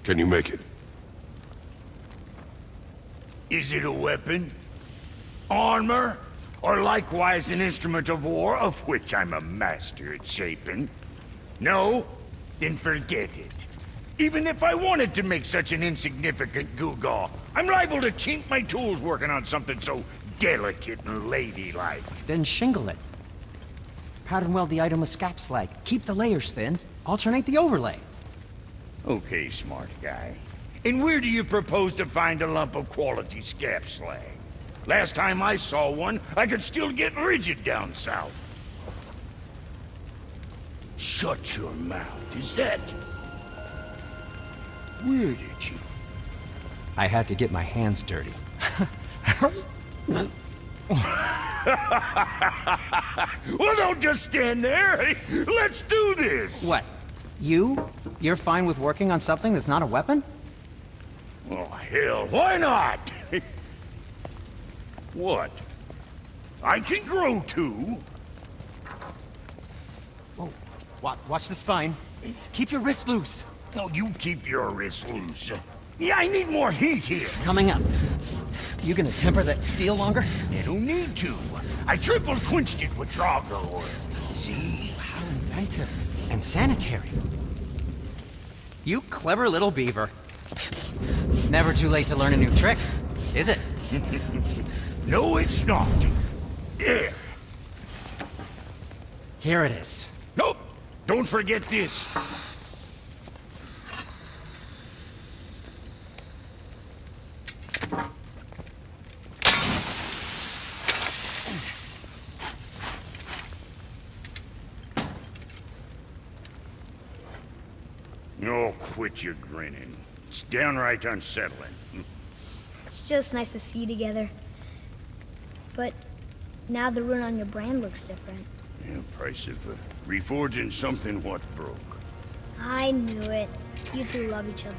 Can you make it? Is it a weapon? Armor? Or likewise an instrument of war, of which I'm a master at shaping? No? Then forget it. Even if I wanted to make such an insignificant gewgaw, I'm liable to chink my tools working on something so delicate and ladylike. Then shingle it. Pattern weld the item with scap slag. Keep the layers thin. Alternate the overlay. Okay, smart guy. And where do you propose to find a lump of quality scap slag? Last time I saw one, I could still get rigid down south. Shut your mouth, is that... Where did you... I had to get my hands dirty. Well, don't just stand there. Let's do this. What? You're fine with working on something that's not a weapon? Oh, hell, why not? What? I can grow too. Oh, watch the spine. Keep your wrist loose. No, you keep your wrist loose. Yeah, I need more heat here. Coming up. You gonna temper that steel longer? You don't need to. I triple quenched it with Draugr oil. See? How inventive. And sanitary. You clever little beaver. Never too late to learn a new trick, is it? No, it's not. There. Here it is. Nope. Don't forget this. Oh, quit your grinning. It's downright unsettling. It's just nice to see you together. But now the rune on your brand looks different. Yeah, price of reforging something what broke. I knew it. You two love each other.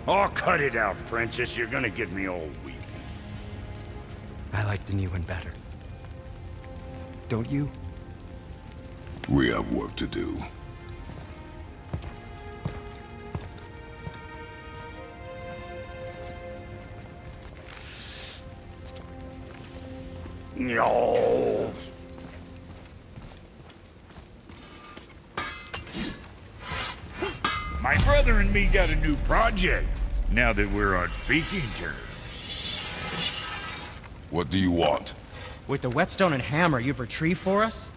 Oh, cut it out, Princess. You're gonna get me all weepy. I like the new one better. Don't you? We have work to do. No. My brother and me got a new project, now that we're on speaking terms. What do you want? With the whetstone and hammer you've retrieved for us,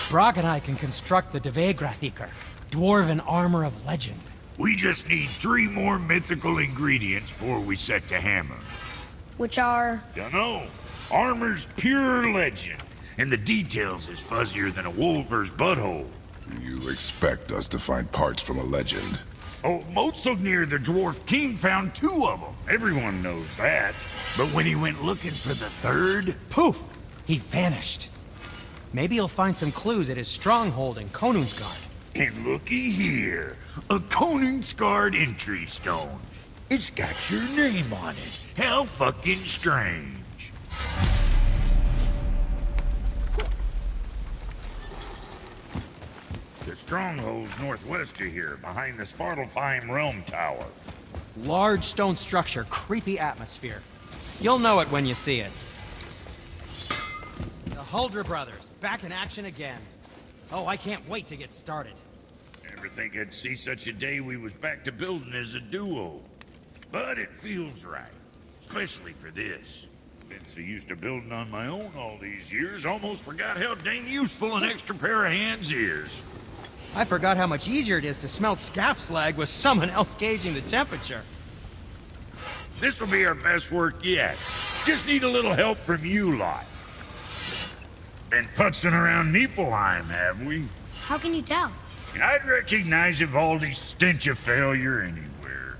Brok and I can construct the Dvegrathikr, dwarven armor of legend. We just need 3 more mythical ingredients before we set to hammer. Which are... Dunno. Armor's pure legend, and the details is fuzzier than a wolver's butthole. You expect us to find parts from a legend? Oh, Motsognir the Dwarf King found 2 of them. Everyone knows that. But when he went looking for the 3rd... Poof! He vanished. Maybe he'll find some clues at his stronghold in Konungsgard. And looky here, a Konungsgard entry stone. It's got your name on it. How fucking strange. The stronghold's northwest of here, behind the Svartalfheim Realm Tower. Large stone structure, creepy atmosphere. You'll know it when you see it. The Huldra brothers, back in action again. Oh, I can't wait to get started. Never think I'd see such a day we was back to building as a duo. But it feels right, especially for this. Been so used to building on my own all these years, almost forgot how dang useful an extra pair of hands is. I forgot how much easier it is to smelt scap slag with someone else gauging the temperature. This'll be our best work yet. Just need a little help from you lot. Been putzing around Niflheim, have we? How can you tell? I'd recognize Ivaldi's stench of failure anywhere.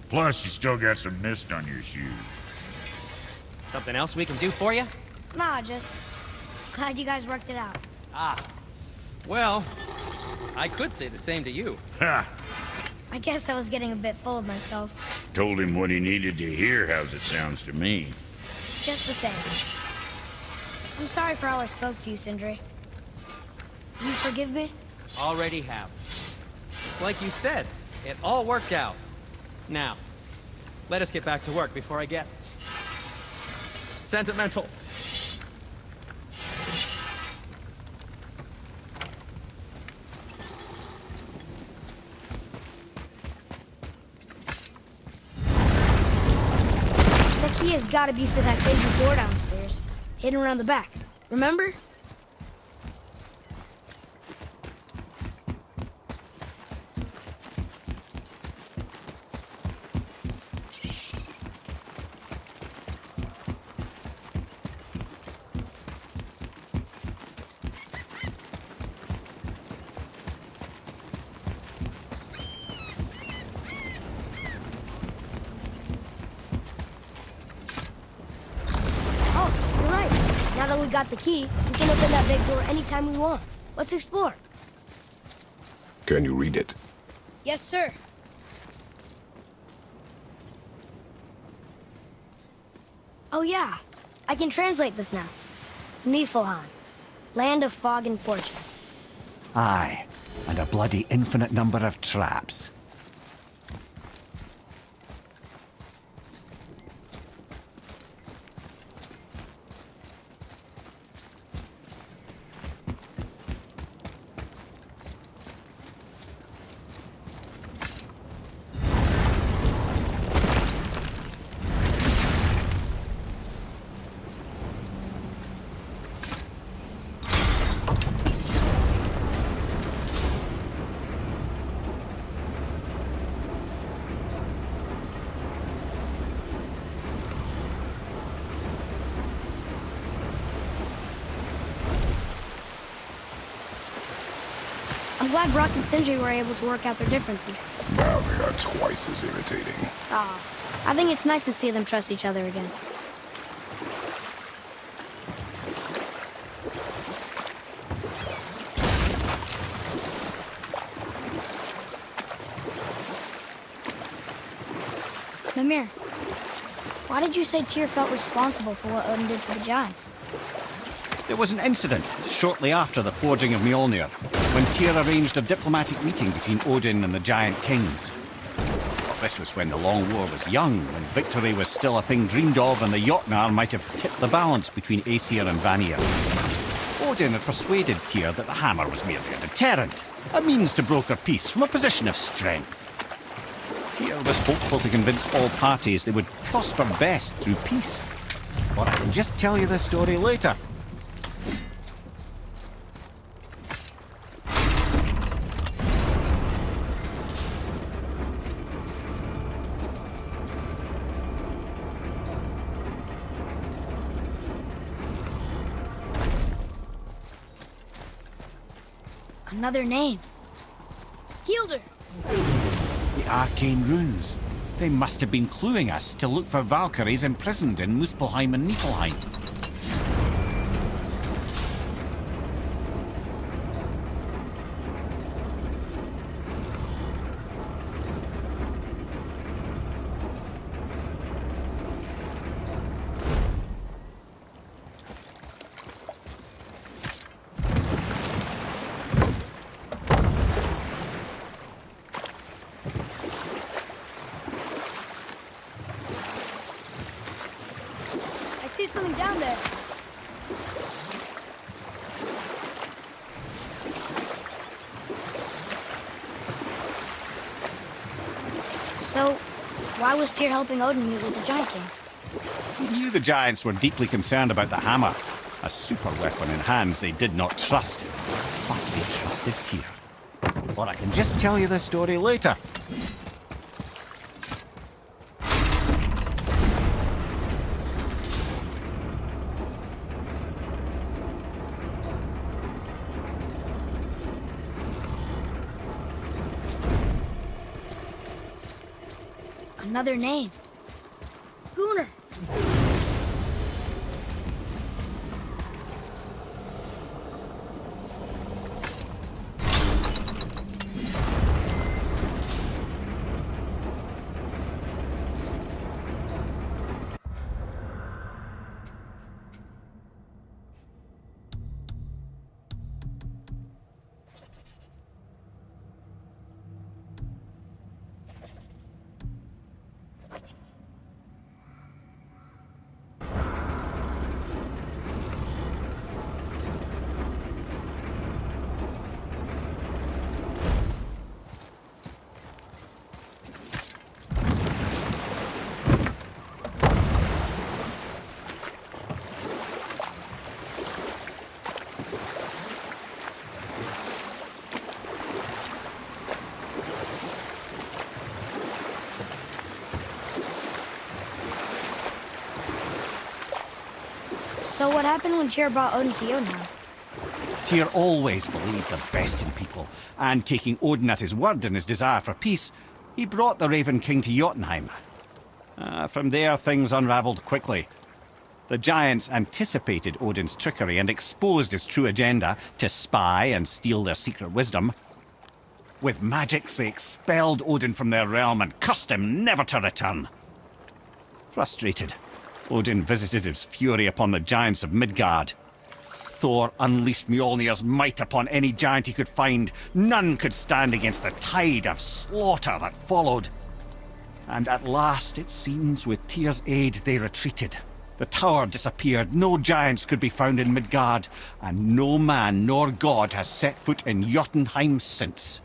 Plus, you still got some mist on your shoes. Something else we can do for you? Nah, just... glad you guys worked it out. Ah. Well, I could say the same to you. Ha! I guess I was getting a bit full of myself. Told him what he needed to hear, how's it sounds to me. Just the same. I'm sorry for how I spoke to you, Sindri. You forgive me? Already have. Like you said, it all worked out. Now, let us get back to work before I get sentimental. The key has got to be for that big door downstairs, hidden around the back. Remember? Oh, you're right. Now that we got the key, we can open that big door anytime we want. Let's explore. Can you read it? Yes, sir. Oh, yeah. I can translate this now. Niflheim, land of fog and fortune. Aye, and a bloody infinite number of traps. I'm glad Brock and Sindri were able to work out their differences. Now they are twice as irritating. Ah, I think it's nice to see them trust each other again. Mimir, why did you say Tyr felt responsible for what Odin did to the giants? There was an incident shortly after the forging of Mjolnir, when Tyr arranged a diplomatic meeting between Odin and the giant kings. Well, this was when the Long War was young, when victory was still a thing dreamed of, and the Jotnar might have tipped the balance between Aesir and Vanir. Odin had persuaded Tyr that the hammer was merely a deterrent, a means to broker peace from a position of strength. Tyr was hopeful to convince all parties they would prosper best through peace. Or I can just tell you this story later. Another name. Hildur. The arcane runes. They must have been cluing us to look for Valkyries imprisoned in Muspelheim and Niflheim. I see something down there. So, why was Tyr helping Odin meet with the Giant Kings? He knew the giants were deeply concerned about the hammer, a super weapon in hands they did not trust. But they trusted Tyr. Or I can just tell you this story later. Another name. Gunnar. So what happened when Tyr brought Odin to Jotunheim? Tyr always believed the best in people, and taking Odin at his word in his desire for peace, he brought the Raven King to Jotunheim. From there, things unravelled quickly. The giants anticipated Odin's trickery and exposed his true agenda to spy and steal their secret wisdom. With magics, they expelled Odin from their realm and cursed him never to return. Frustrated, Odin visited his fury upon the giants of Midgard. Thor unleashed Mjolnir's might upon any giant he could find. None could stand against the tide of slaughter that followed. And at last, it seems, with Tyr's aid, they retreated. The tower disappeared, no giants could be found in Midgard, and no man nor god has set foot in Jotunheim since.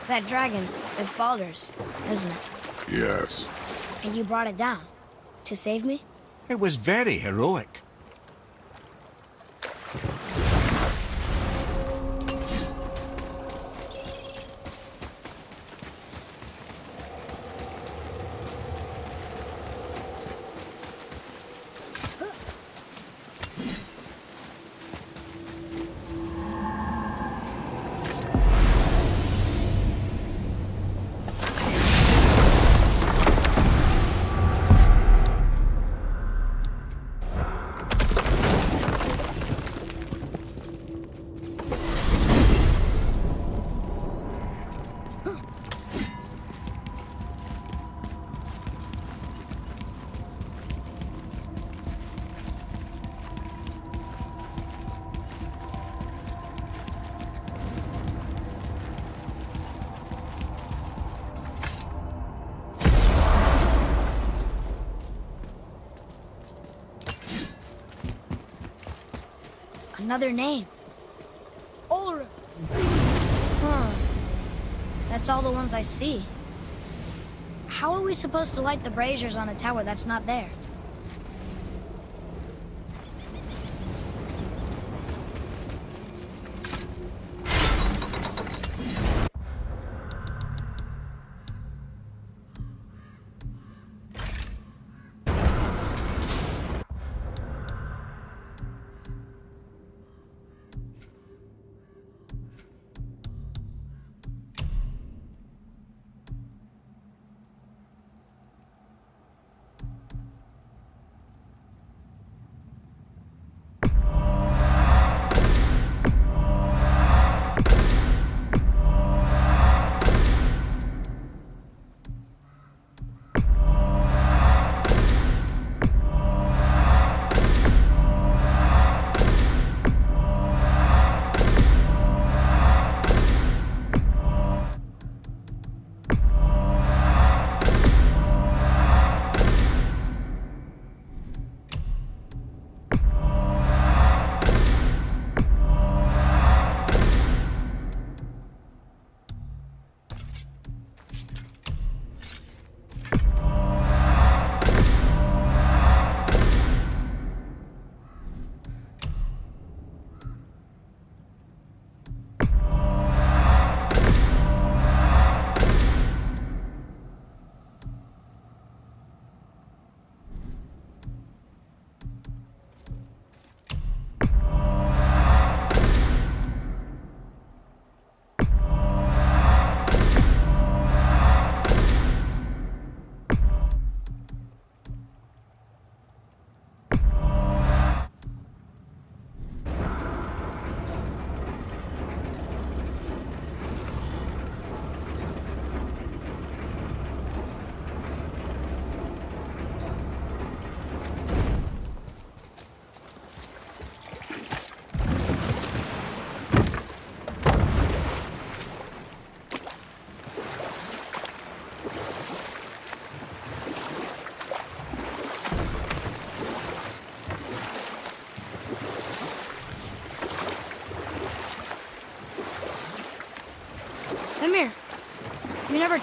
That dragon, it's Baldur's, isn't it? Yes. And you brought it down to save me? It was very heroic. Another name. Ulrich. That's all the ones I see. How are we supposed to light the braziers on a tower that's not there?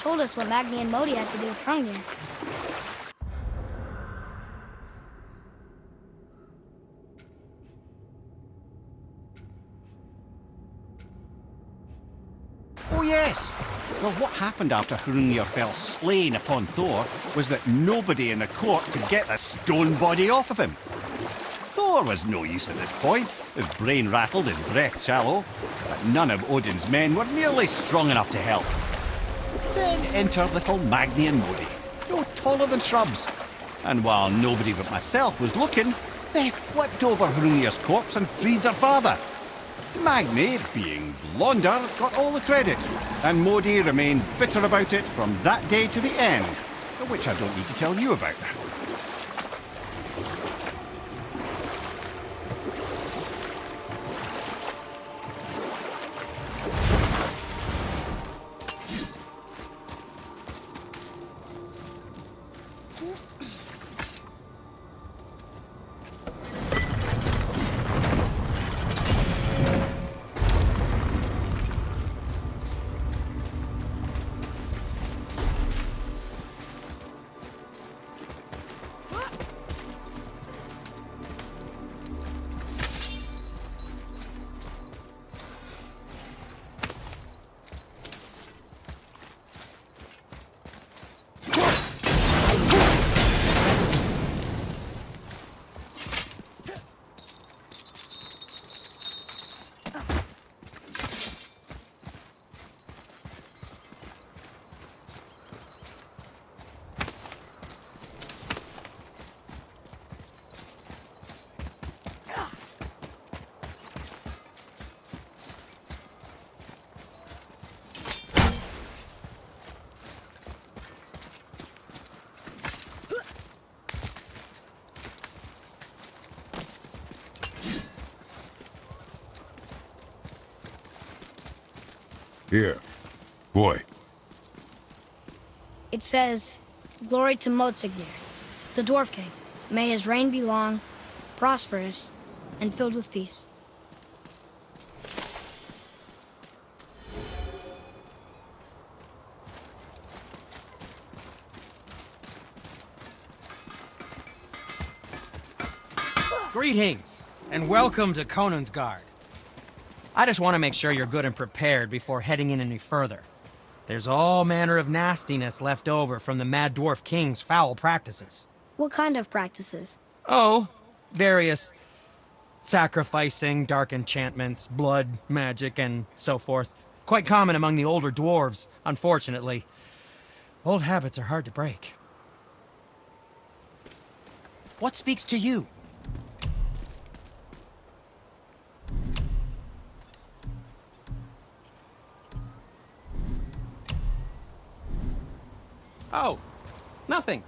told us what Magni and Modi had to do with Hrungnir. Oh, yes. Well, what happened after Hrungnir fell slain upon Thor was that nobody in the court could get the stone body off of him. Thor was no use at this point, his brain rattled, his breath shallow, but none of Odin's men were nearly strong enough to help. Then enter little Magni and Modi, no taller than shrubs. And while nobody but myself was looking, they flipped over Hrungnir's corpse and freed their father. Magni, being blonder, got all the credit, and Modi remained bitter about it from that day to the end, which I don't need to tell you about. Here. Boy. It says, "Glory to Motsignir, the Dwarf King. May his reign be long, prosperous, and filled with peace." Greetings, and welcome to Konungsgard. I just want to make sure you're good and prepared before heading in any further. There's all manner of nastiness left over from the Mad Dwarf King's foul practices. What kind of practices? Oh, various sacrificing, dark enchantments, blood, magic, and so forth. Quite common among the older dwarves, unfortunately. Old habits are hard to break. What speaks to you? Oh, nothing.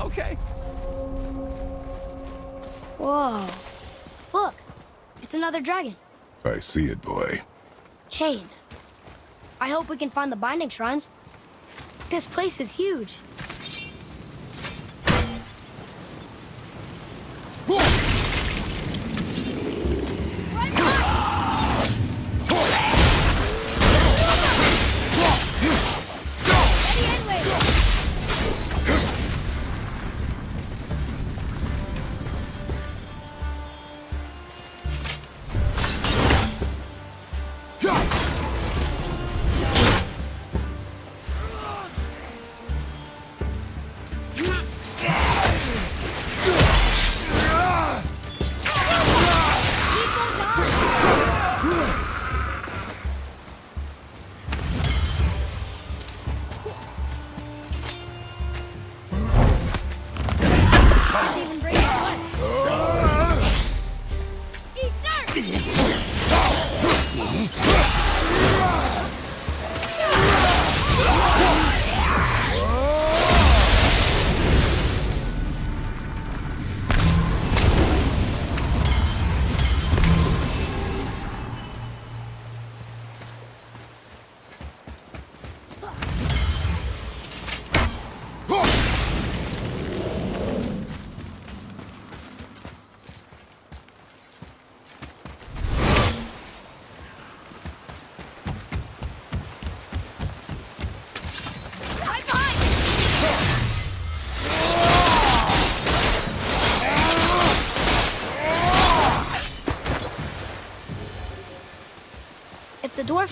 Okay. Whoa. Look, it's another dragon. I see it, boy. Chained. I hope we can find the binding shrines. This place is huge.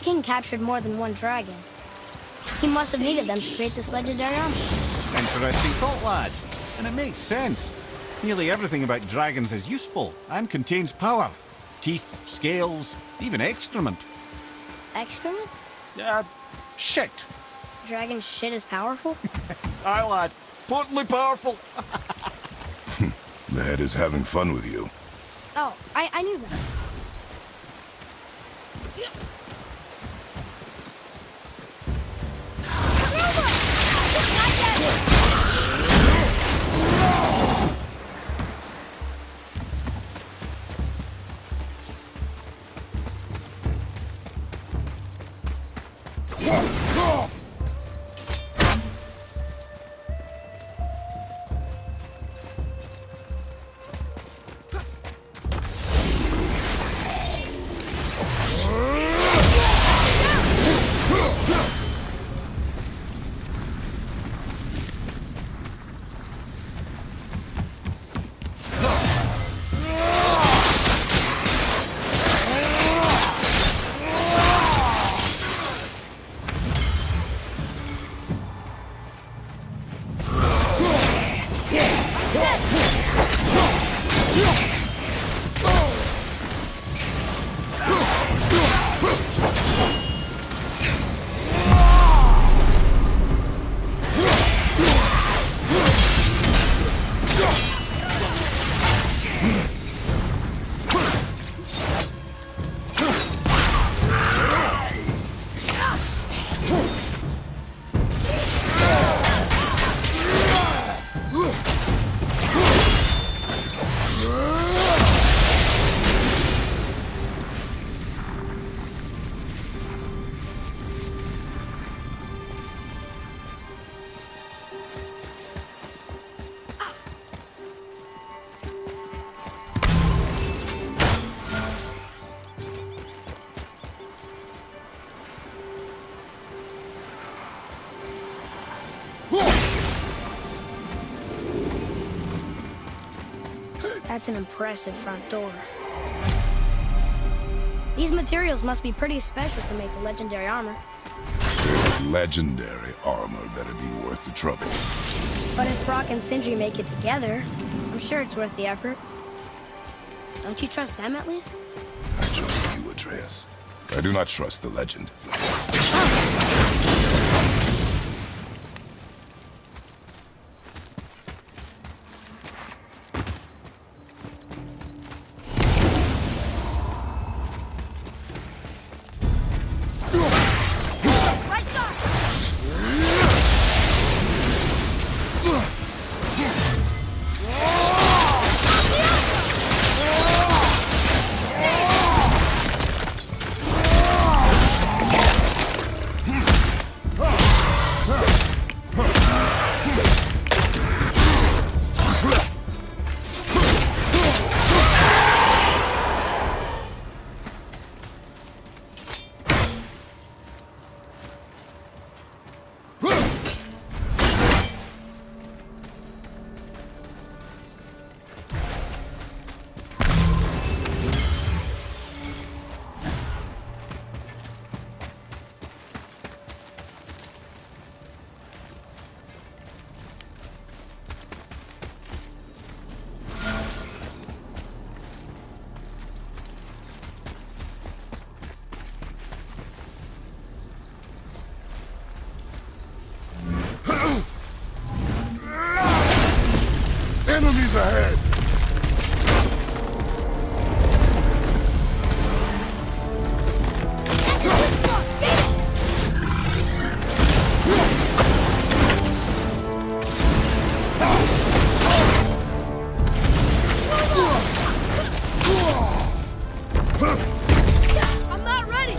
Dwarf King captured more than one dragon. He must have needed them to create this legendary armor. Interesting thought, lad. And it makes sense. Nearly everything about dragons is useful and contains power. Teeth, scales, even excrement. Excrement? Shit. Dragon shit is powerful? Aye, lad. Potently powerful. The head is having fun with you. Oh, I knew that. That's an impressive front door. These materials must be pretty special to make the legendary armor. This legendary armor better be worth the trouble. But if Brock and Sindri make it together, I'm sure it's worth the effort. Don't you trust them at least? I trust you, Atreus. I do not trust the legend. Enemies ahead! I'm not ready!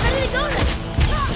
Ready to go now!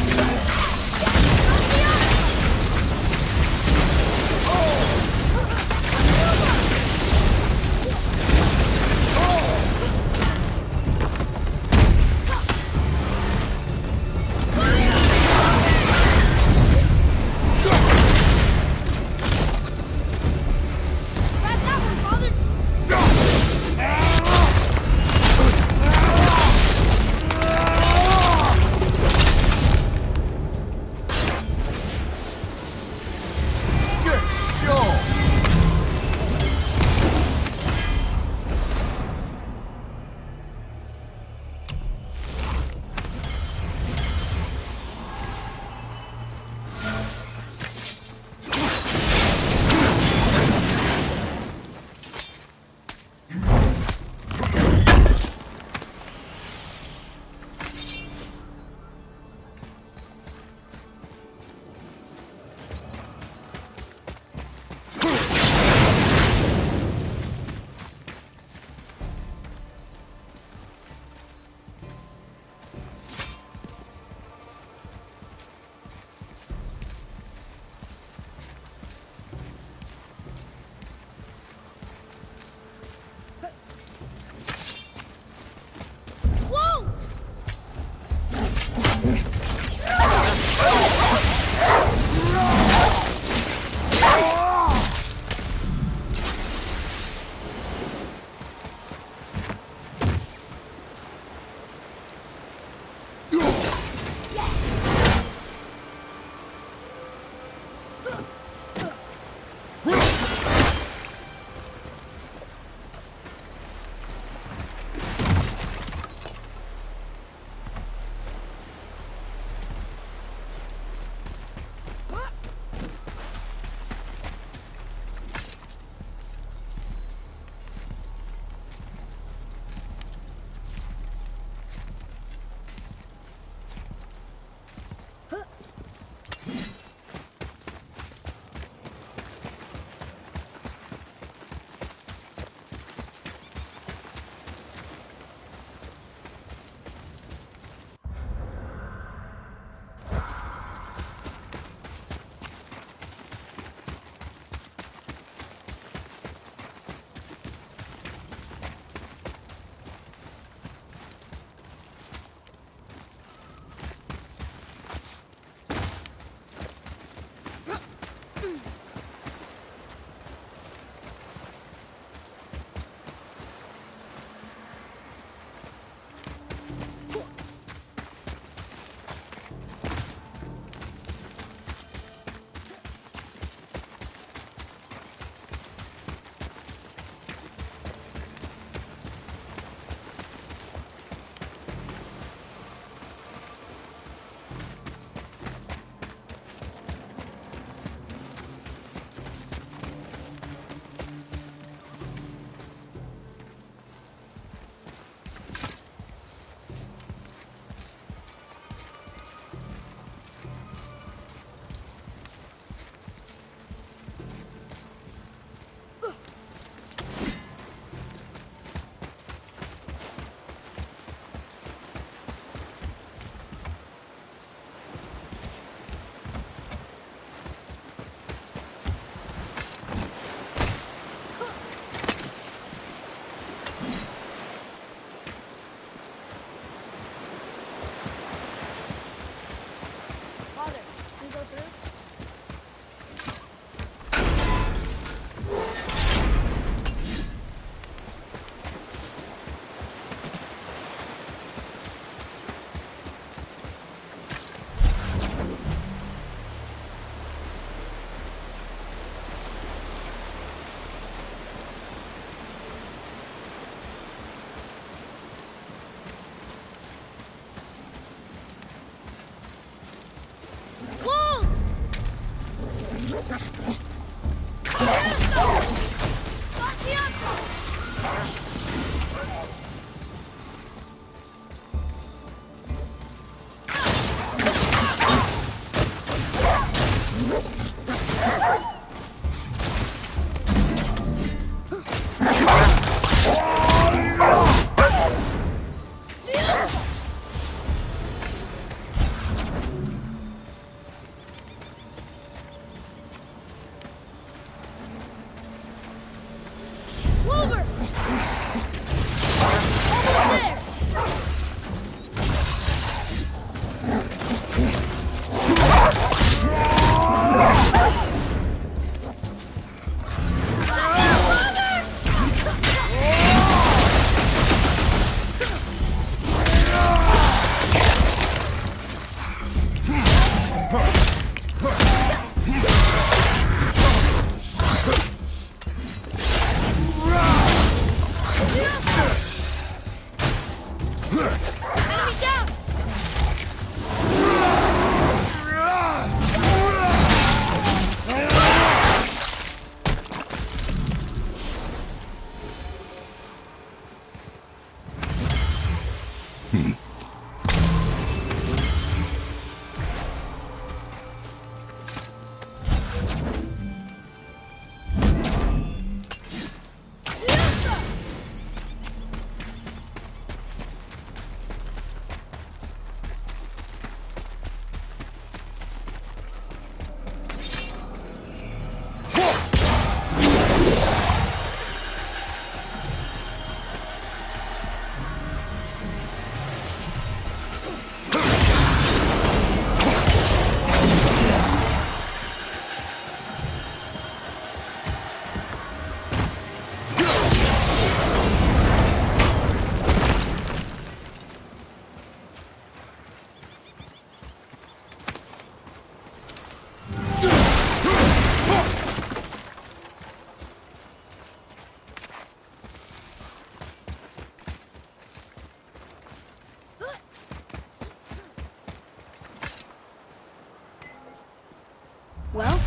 Well,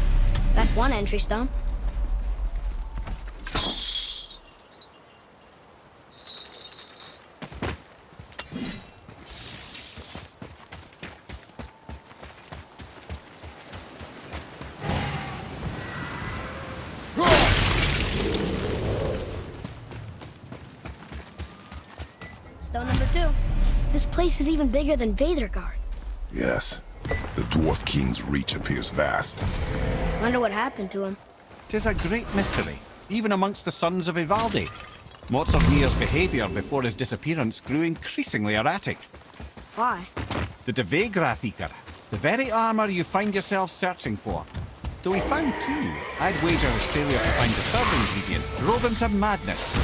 that's one entry stone. Stone number 2. This place is even bigger than Vadergard. Yes. The Dwarf King's reach appears vast. Wonder what happened to him. 'Tis a great mystery, even amongst the sons of Ivaldi. Mozartmir's behaviour before his disappearance grew increasingly erratic. Why? The Devegrathikar, the very armour you find yourself searching for. Though he found two, I'd wager his failure to find the third ingredient drove him to madness.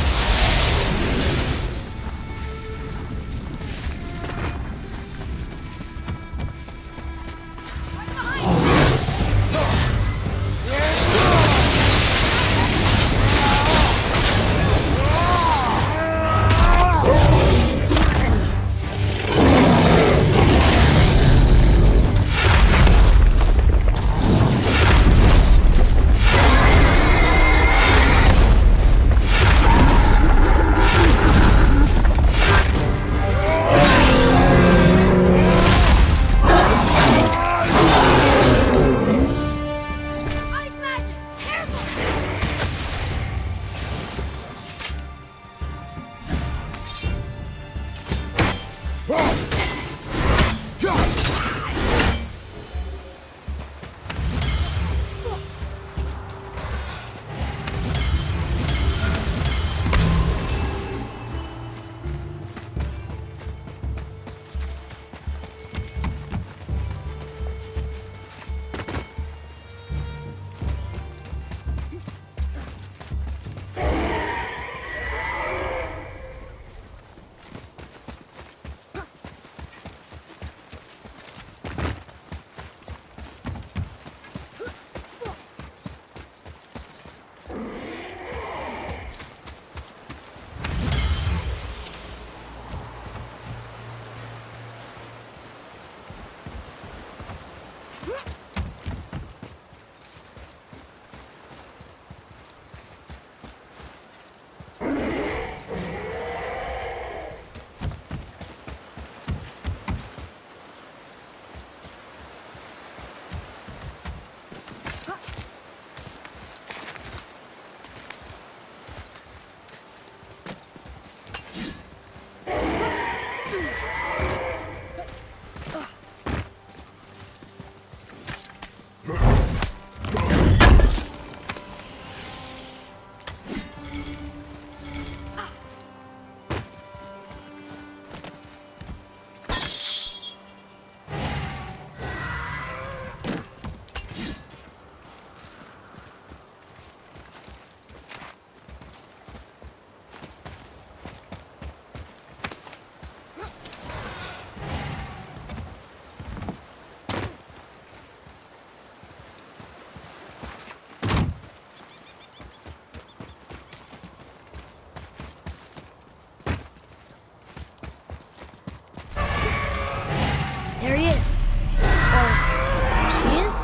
There he is. Or she is?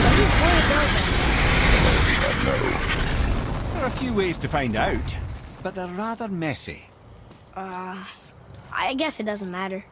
But he's way above There are a few ways to find out, but they're rather messy. I guess it doesn't matter.